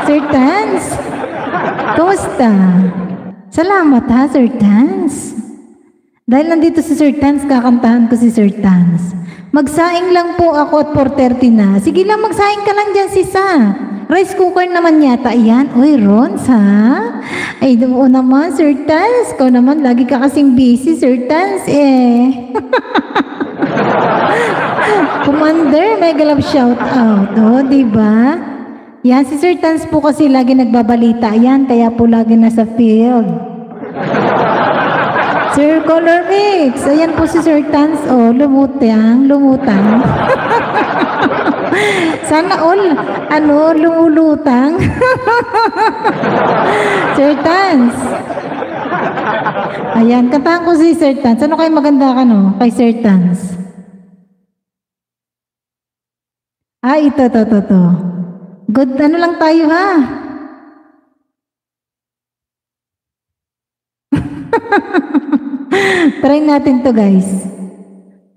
Sir Tans, kumusta? Salamat ha, Sir Tans. Dahil nandito si Sir Tans, kakantahan ko si Sir Tans. Magsaing lang po ako at 4:30 na. Sige lang, magsaing ka lang dyan, sisa. Rice cooker naman yata yan. Uy, Rons, ha? Ay, doon naman, Sir Tans. Ikaw naman, lagi ka kasing busy, Sir Tans, eh. Commander, mega love shout out. O, diba? Yan, si Sir Tans po kasi lagi nagbabalita. Yan, kaya po lagi nasa field. Sir Color Mix. Ayan po si Sir Tans. Oh, lumutang. Sana all, lumulutang. Sir Tans. Ayan, kantahan ko si Sir Tans. Ano kayo maganda ka, no? Kay Sir Tans. Ito. Good, lang tayo, ha? Try natin to, guys.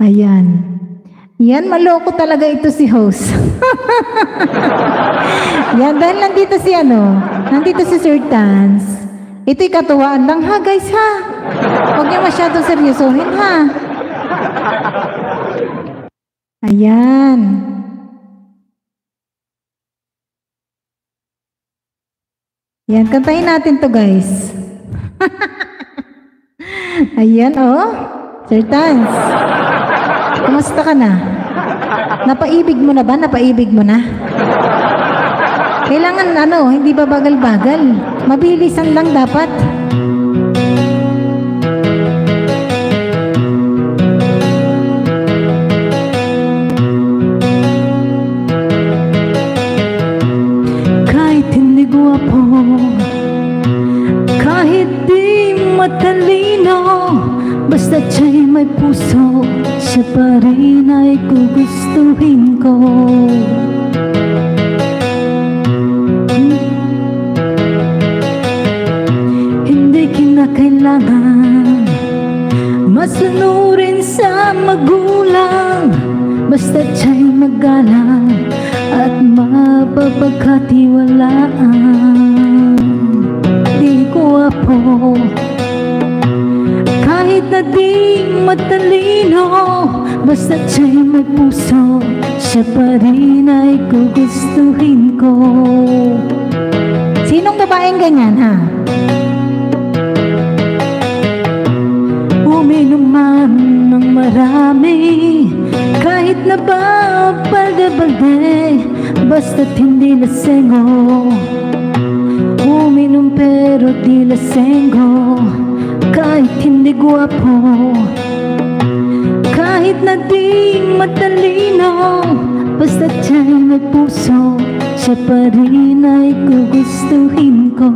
Ayan. Yan, maloko talaga ito si host. Yan, dahil nandito si Sir Tans. Ito'y katuwaan lang, ha, guys, ha? Huwag niyo masyadong seryosohin, ha? Ayan. Yan, kantahin natin to, guys. Ayan, oh. Sir Tans. Kumusta ka na? Napaibig mo na ba? Kailangan, hindi ba bagal-bagal? Mabilisan lang dapat. Kahit hindi guwapo, kahit di matalino, basta siya'y may puso, siya pa rin ay gugustuhin ko. Hindi kinakailangan masunurin sa magulang, basta siya'y magalang at mapapagkatiwalaan. Di ko apo, kahit na di matalino, basta siya'y may puso, siya pa rin ay gugustuhin ko. Sinong babaeng ganyan, ha? Uminom man ng marami, kahit na ba balde-balde, basta't hindi lasengo. Uminom pero di lasengo, kahit hindi guwapo, kahit na di matalino, basta siya'y may puso, siya pa rin ay gugustuhin ko.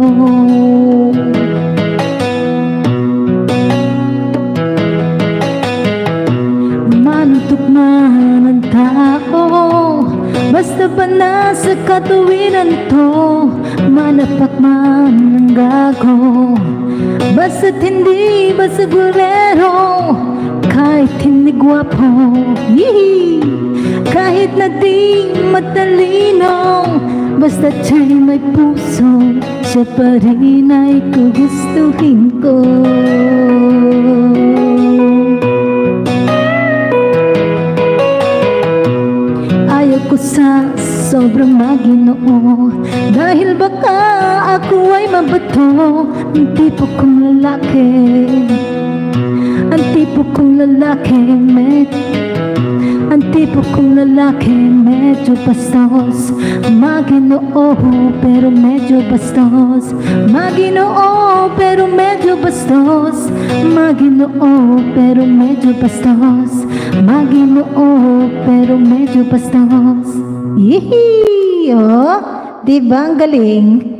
Manutok man ang tao, basta ba nasa katuwiran to, manapak man ang gago, basta't hindi basagulero, kahit hindi gwapo, kahit na di matalino, basta't siya'y may puso, siya pa rin ay gugustuhin ko. Ayaw ko sa sobrang maginoo, dahil baka ako ay mabato. Ang tipo kong lalaki, ang tipo kong lalaki, ang tipo kong lalaki medyo bastos. Maginoo pero medyo bastos, maginoo pero medyo bastos, maginoo pero medyo bastos, maginoo pero medyo bastos. Yehey! Oh, diba ang galing?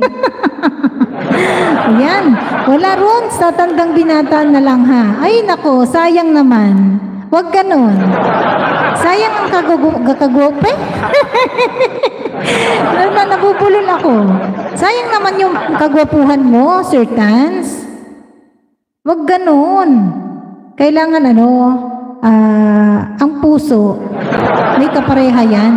Ayan, wala ron, sa tandang binata na lang, ha. Ay nako, sayang naman. Huwag ganon. Sayang ang kagagwape. Nabubulol ako. Sayang naman yung kagwapuhan mo, Sir Tans. Huwag ganon. Kailangan ang puso, may kapareha yan.